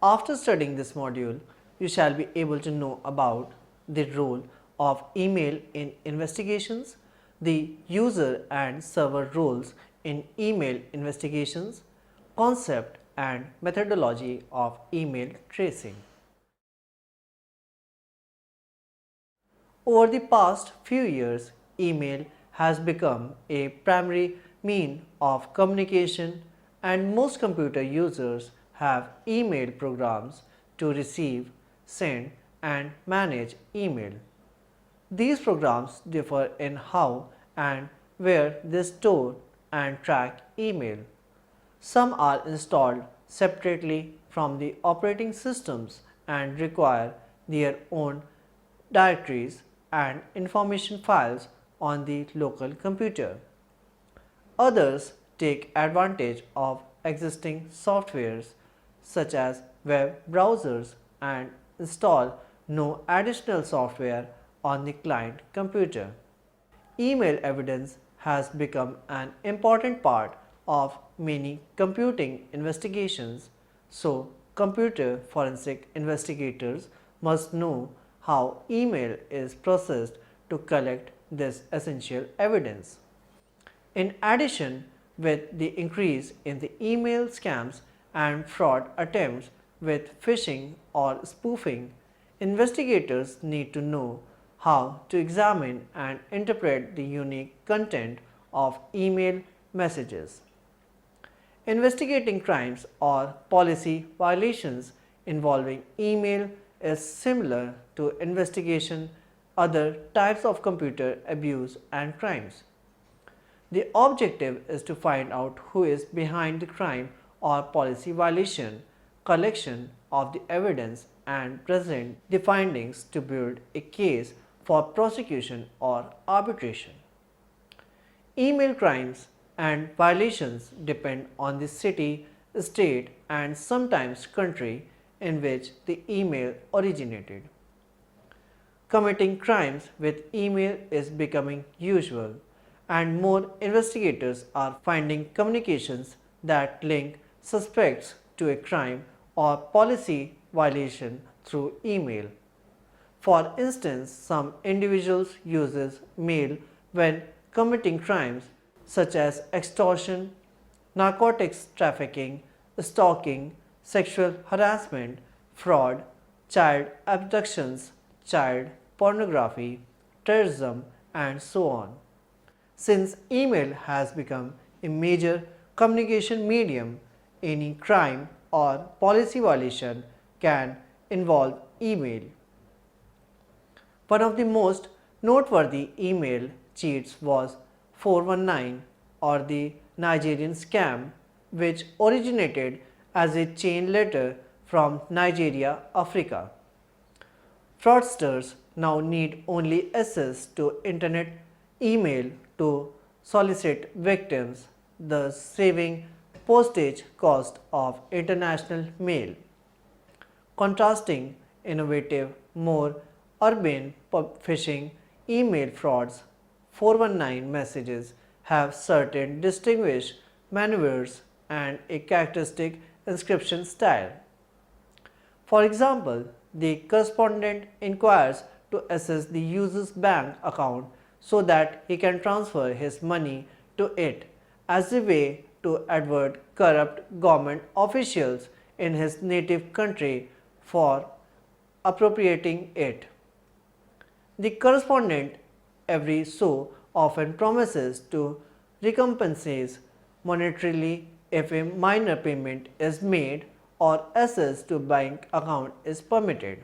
After studying this module, you shall be able to know about the role of email in investigations, the user and server roles in email investigations, concept and methodology of email tracing. Over the past few years, email has become a primary mean of communication, and most computer users have email programs to receive, send and manage email. These programs differ in how and where they store and track email. Some are installed separately from the operating systems and require their own directories and information files on the local computer. Others take advantage of existing softwares such as web browsers and install no additional software on the client computer. Email evidence has become an important part of many computing investigations, so computer forensic investigators must know how email is processed to collect this essential evidence. In addition, with the increase in the email scams and fraud attempts with phishing or spoofing, investigators need to know how to examine and interpret the unique content of email messages. Investigating crimes or policy violations involving email is similar to investigation other types of computer abuse and crimes. The objective is to find out who is behind the crime or policy violation, collection of the evidence and present the findings to build a case for prosecution or arbitration. Email crimes and violations depend on the city, state and sometimes country in which the email originated. Committing crimes with email is becoming usual, and more investigators are finding communications that link suspects to a crime or policy violation through email. For instance, some individuals use mail when committing crimes such as extortion, narcotics trafficking, stalking, sexual harassment, fraud, child abductions, child pornography, terrorism, and so on. Since email has become a major communication medium, any crime or policy violation can involve email. One of the most noteworthy email cheats was 419 or the Nigerian scam, which originated as a chain letter from Nigeria, Africa. Fraudsters now need only access to internet email to solicit victims, thus saving postage cost of international mail. Contrasting innovative, more urban phishing email frauds, 419 messages have certain distinguished maneuvers and a characteristic inscription style. For example, the correspondent inquires to access the user's bank account so that he can transfer his money to it as a way to advert corrupt government officials in his native country for appropriating it. The correspondent every so often promises to recompense monetarily if a minor payment is made or access to bank account is permitted.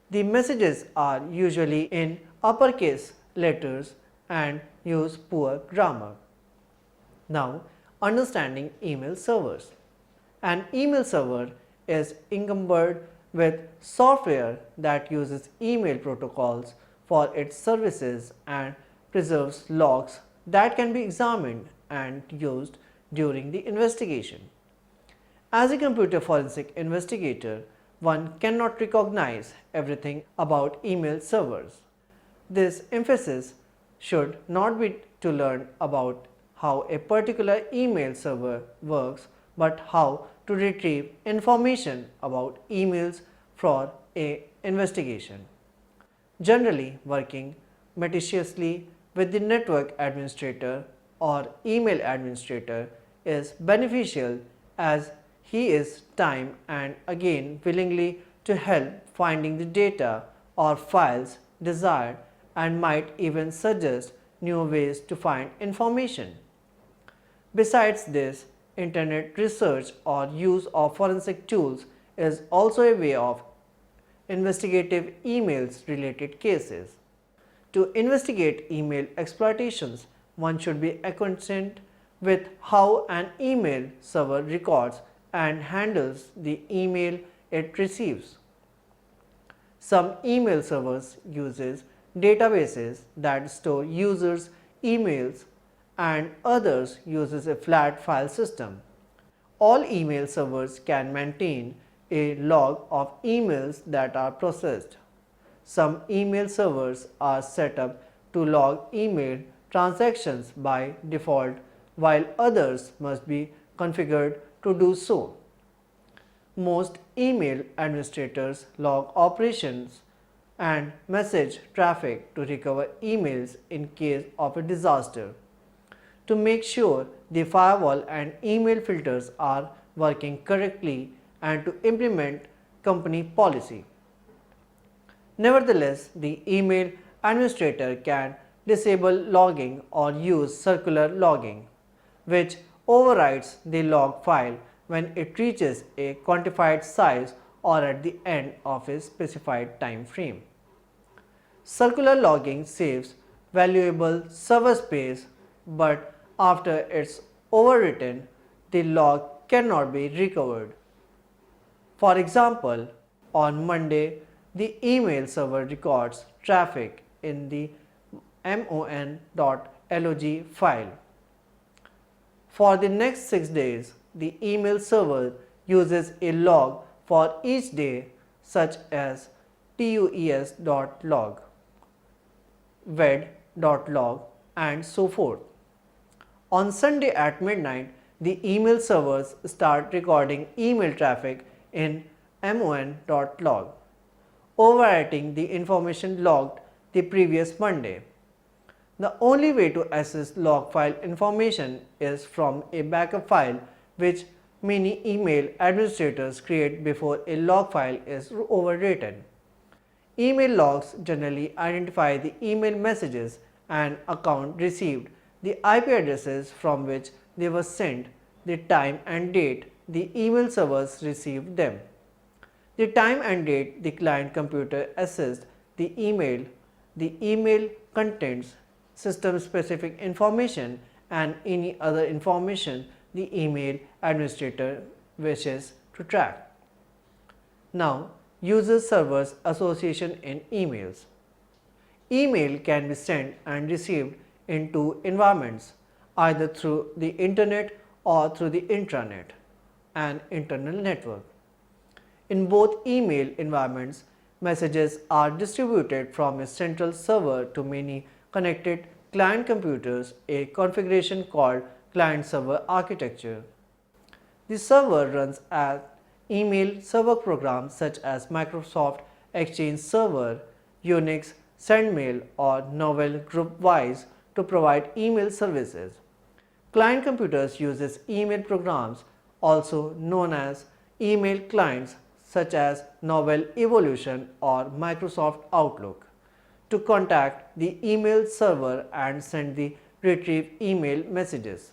The messages are usually in uppercase letters and use poor grammar. Now, understanding email servers. An email server is encumbered with software that uses email protocols for its services and preserves logs that can be examined and used during the investigation. As a computer forensic investigator, one cannot recognize everything about email servers. This emphasis should not be to learn about how a particular email server works, but how to retrieve information about emails for a investigation. Generally, working meticulously with the network administrator or email administrator is beneficial as he is time and again willingly to help finding the data or files desired and might even suggest new ways to find information. Besides this, internet research or use of forensic tools is also a way of investigative emails related cases. To investigate email exploitations, one should be acquainted with how an email server records and handles the email it receives. Some email servers uses databases that store users' emails and others uses a flat file system. All email servers can maintain a log of emails that are processed. Some email servers are set up to log email transactions by default, while others must be configured to do so. Most email administrators log operations and message traffic to recover emails in case of a disaster. To make sure the firewall and email filters are working correctly and to implement company policy. Nevertheless, the email administrator can disable logging or use circular logging, which overrides the log file when it reaches a quantified size or at the end of a specified time frame. Circular logging saves valuable server space, but after it's overwritten, the log cannot be recovered. For example, on Monday, the email server records traffic in the mon.log file. For the next 6 days, the email server uses a log for each day such as tues.log, ved.log and so forth. On Sunday at midnight, the email servers start recording email traffic in mon.log, overwriting the information logged the previous Monday. The only way to access log file information is from a backup file which many email administrators create before a log file is overwritten. Email logs generally identify the email messages and account received, the IP addresses from which they were sent, the time and date the email servers received them, the time and date the client computer accessed the email contains system specific information and any other information the email administrator wishes to track. Now, user servers association in emails. Email can be sent and received in two environments, either through the internet or through the intranet, an internal network. In both email environments, messages are distributed from a central server to many connected client computers, a configuration called client-server architecture. The server runs as email server programs such as Microsoft Exchange Server, Unix, SendMail or Novell Groupwise to provide email services. Client computers uses email programs also known as email clients such as Novell Evolution or Microsoft Outlook to contact the email server and send the retrieved email messages.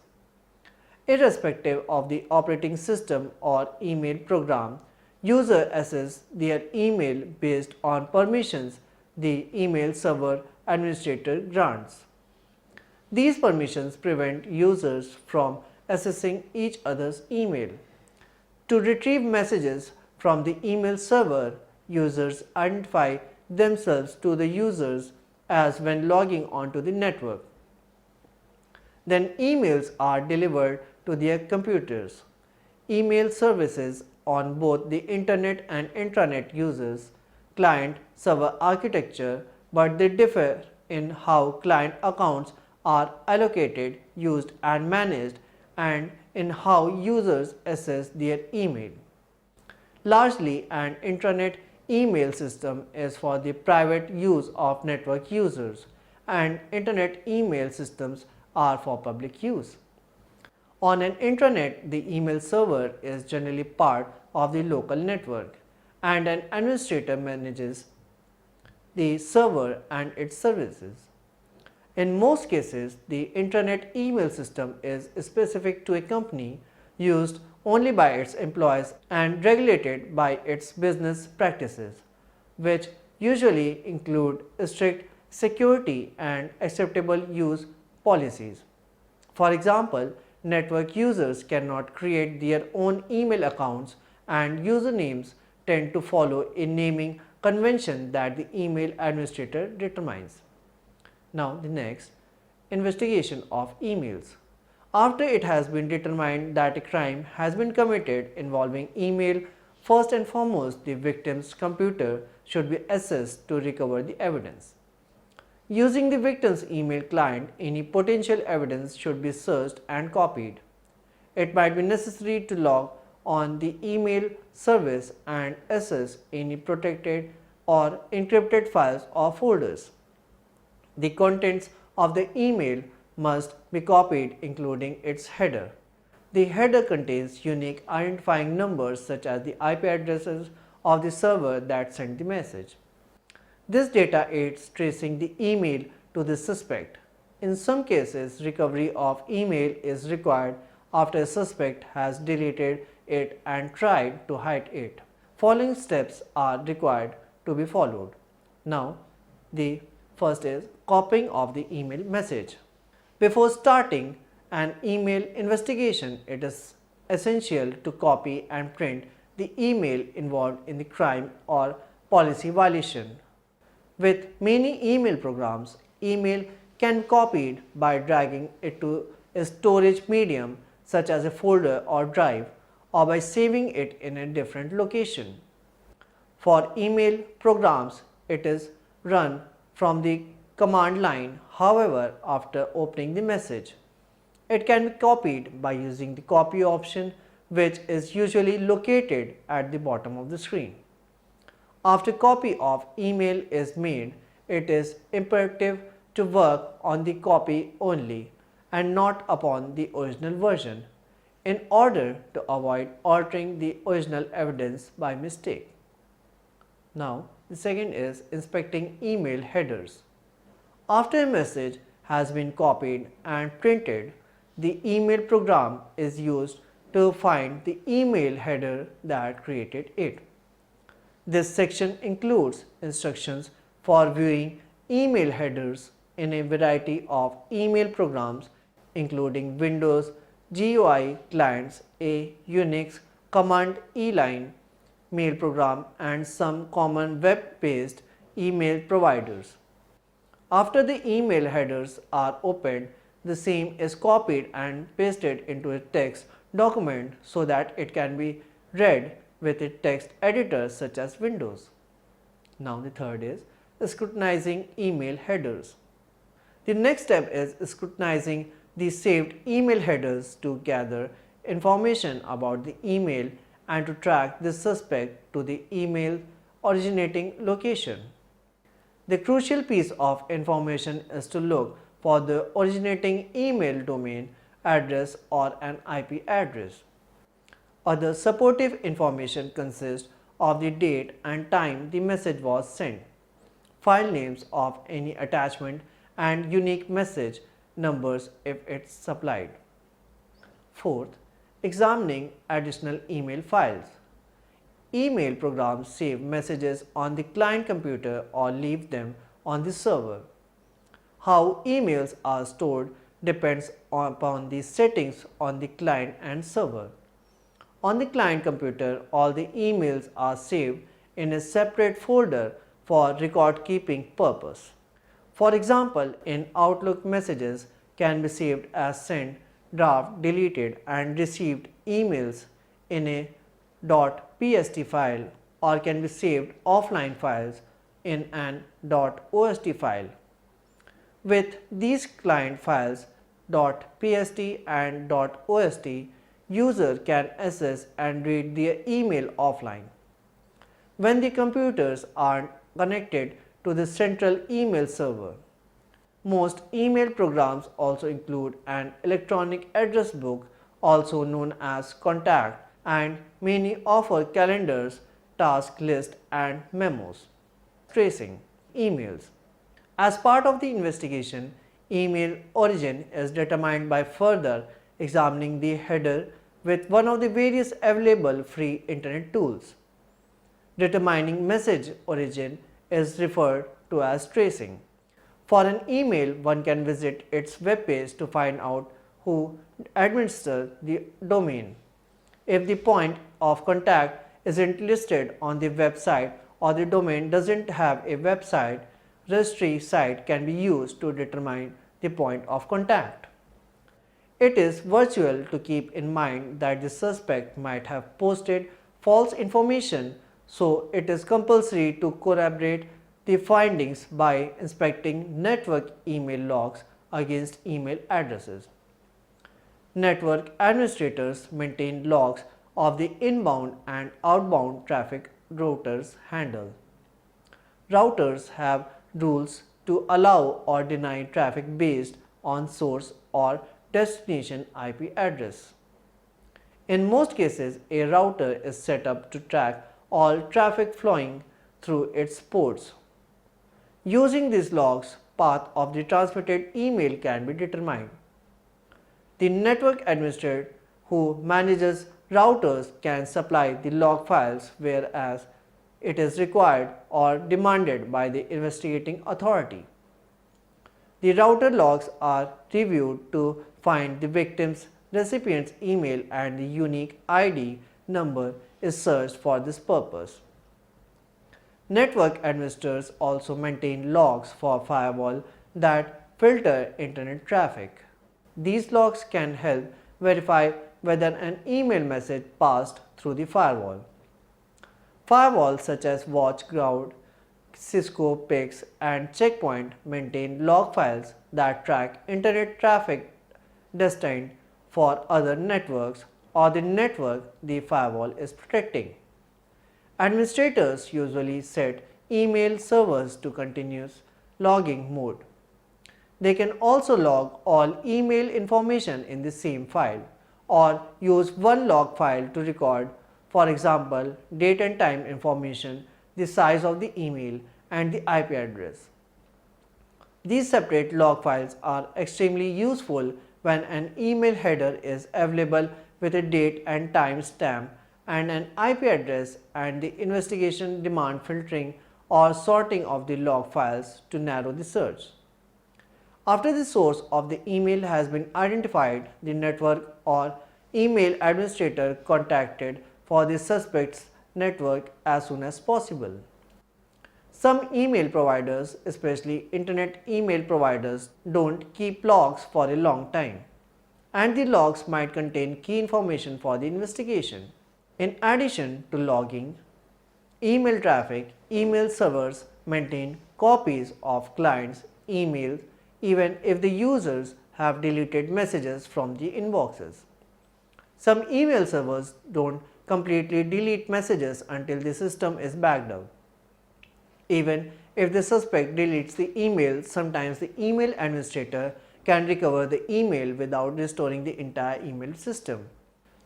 Irrespective of the operating system or email program, user access their email based on permissions the email server administrator grants. These permissions prevent users from accessing each other's email. To retrieve messages from the email server, users identify themselves to the users as when logging onto the network. Then emails are delivered to their computers. Email services on both the internet and intranet uses client-server architecture, but they differ in how client accounts are allocated, used and managed. and in how users access their email. Largely, an intranet email system is for the private use of network users, and internet email systems are for public use. On an intranet, the email server is generally part of the local network, and an administrator manages the server and its services. In most cases, the intranet email system is specific to a company, used only by its employees and regulated by its business practices, which usually include strict security and acceptable use policies. For example, network users cannot create their own email accounts, and usernames tend to follow a naming convention that the email administrator determines. Now, the next, investigation of emails. After it has been determined that a crime has been committed involving email, first and foremost the victim's computer should be accessed to recover the evidence. Using the victim's email client, any potential evidence should be searched and copied. It might be necessary to log on the email service and access any protected or encrypted files or folders. The contents of the email must be copied, including its header. The header contains unique identifying numbers such as the IP addresses of the server that sent the message. This data aids tracing the email to the suspect. In some cases, recovery of email is required after a suspect has deleted it and tried to hide it. Following steps are required to be followed. Now, the first is copying of the email message. Before starting an email investigation, it is essential to copy and print the email involved in the crime or policy violation. With many email programs, email can be copied by dragging it to a storage medium such as a folder or drive, or by saving it in a different location. For email programs, it is run from the command line. However, after opening the message, it can be copied by using the copy option, which is usually located at the bottom of the screen. After copy of email is made, it is imperative to work on the copy only and not upon the original version, in order to avoid altering the original evidence by mistake. Now, the second is inspecting email headers. After a message has been copied and printed, the email program is used to find the email header that created it. This section includes instructions for viewing email headers in a variety of email programs, including Windows GUI clients, a Unix command line mail program, and some common web-based email providers. After the email headers are opened, the same is copied and pasted into a text document so that it can be read with a text editor such as Windows. Now, the third is scrutinizing email headers. The next step is scrutinizing the saved email headers to gather information about the email and to track the suspect to the email originating location. The crucial piece of information is to look for the originating email domain address or an IP address. Other supportive information consists of the date and time the message was sent, file names of any attachment, and unique message numbers if it's supplied. Fourth, examining additional email files. Email programs save messages on the client computer or leave them on the server. How emails are stored depends upon the settings on the client and server. On the client computer, all the emails are saved in a separate folder for record keeping purpose. For example, in Outlook, messages can be saved as sent, draft, deleted, and received emails in a .pst file, or can be saved offline files in an .ost file. With these client files, .pst and .ost, user can access and read their email offline. When the computers are connected to the central email server. Most email programs also include an electronic address book, also known as contact, and many offer calendars, task lists, and memos. Tracing emails. As part of the investigation, email origin is determined by further examining the header with one of the various available free internet tools. Determining message origin is referred to as tracing. For an email, one can visit its web page to find out who administers the domain. If the point of contact isn't listed on the website or the domain doesn't have a website, registry site can be used to determine the point of contact. It is virtual to keep in mind that the suspect might have posted false information, so it is compulsory to corroborate the findings by inspecting network email logs against email addresses. Network administrators maintain logs of the inbound and outbound traffic routers handle. Routers have rules to allow or deny traffic based on source or destination IP address. In most cases, a router is set up to track all traffic flowing through its ports. Using these logs, path of the transmitted email can be determined. The network administrator who manages routers can supply the log files whereas it is required or demanded by the investigating authority. The router logs are reviewed to find the victim's recipient's email and the unique ID number is searched for this purpose. Network administrators also maintain logs for firewall that filter internet traffic. These logs can help verify whether an email message passed through the firewall. Firewalls such as WatchGuard, Cisco PIX, and Checkpoint maintain log files that track internet traffic destined for other networks or the network the firewall is protecting. Administrators usually set email servers to continuous logging mode. They can also log all email information in the same file or use one log file to record, for example, date and time information, the size of the email, and the IP address. These separate log files are extremely useful when an email header is available with a date and time stamp and an IP address, and the investigation demand filtering or sorting of the log files to narrow the search. After the source of the email has been identified, the network or email administrator contacted for the suspect's network as soon as possible. Some email providers, especially internet email providers, don't keep logs for a long time, and the logs might contain key information for the investigation. In addition to logging email traffic, email servers maintain copies of clients' emails even if the users have deleted messages from the inboxes. Some email servers don't completely delete messages until the system is backed up. Even if the suspect deletes the email, sometimes the email administrator can recover the email without restoring the entire email system.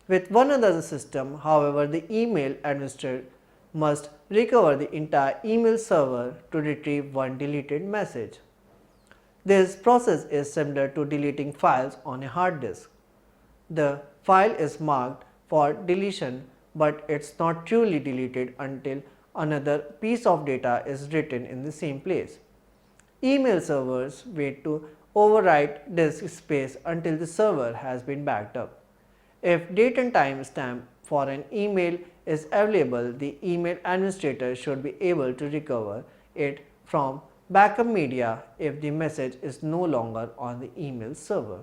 With one other system, however, the email administrator must recover the entire email server to retrieve one deleted message. This process is similar to deleting files on a hard disk. The file is marked for deletion, but it's not truly deleted until another piece of data is written in the same place. Email servers wait to overwrite disk space until the server has been backed up. If date and time stamp for an email is available, the email administrator should be able to recover it from backup media if the message is no longer on the email server.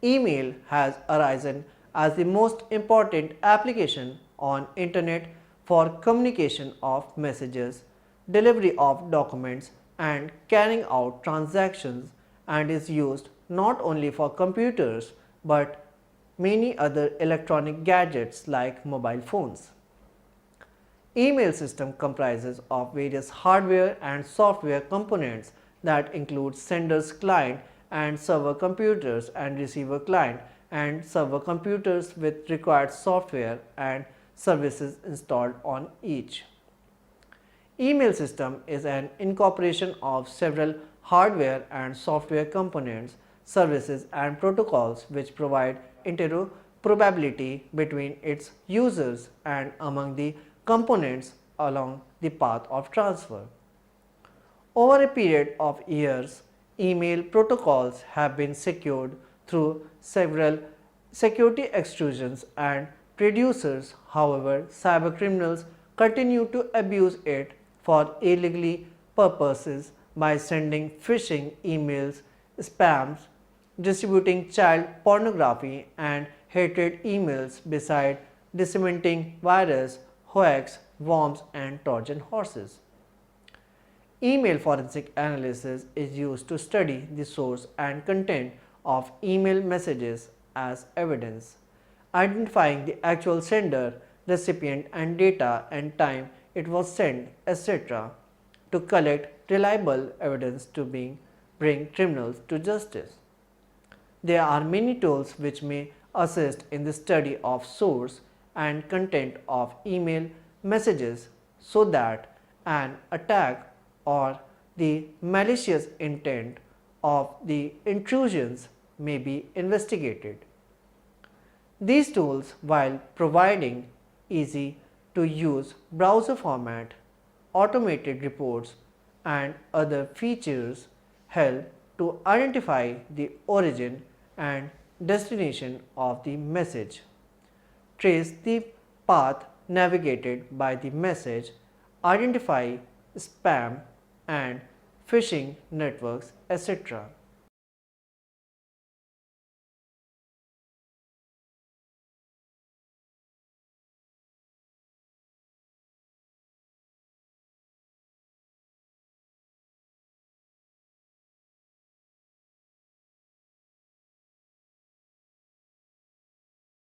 Email has arisen as the most important application on internet for communication of messages, delivery of documents, and carrying out transactions and is used not only for computers but many other electronic gadgets like mobile phones. Email system comprises of various hardware and software components that include sender's client and server computers and receiver client and server computers with required software and services installed on each. Email system is an incorporation of several hardware and software components, services and protocols which provide interoperability between its users and among the components along the path of transfer. Over a period of years, email protocols have been secured through several security extrusions and producers. However, cybercriminals continue to abuse it for illegally purposes by sending phishing emails, spams, distributing child pornography and hatred emails beside disseminating virus, hoax, worms and Trojan horses. Email forensic analysis is used to study the source and content of email messages as evidence, identifying the actual sender, recipient and data and time it was sent, etc., to collect reliable evidence to bring criminals to justice. There are many tools which may assist in the study of source and content of email messages so that an attack or the malicious intent of the intrusions may be investigated. These tools, while providing easy to use browser format, automated reports and other features, help to identify the origin and destination of the message, trace the path navigated by the message, identify spam and phishing networks, etc.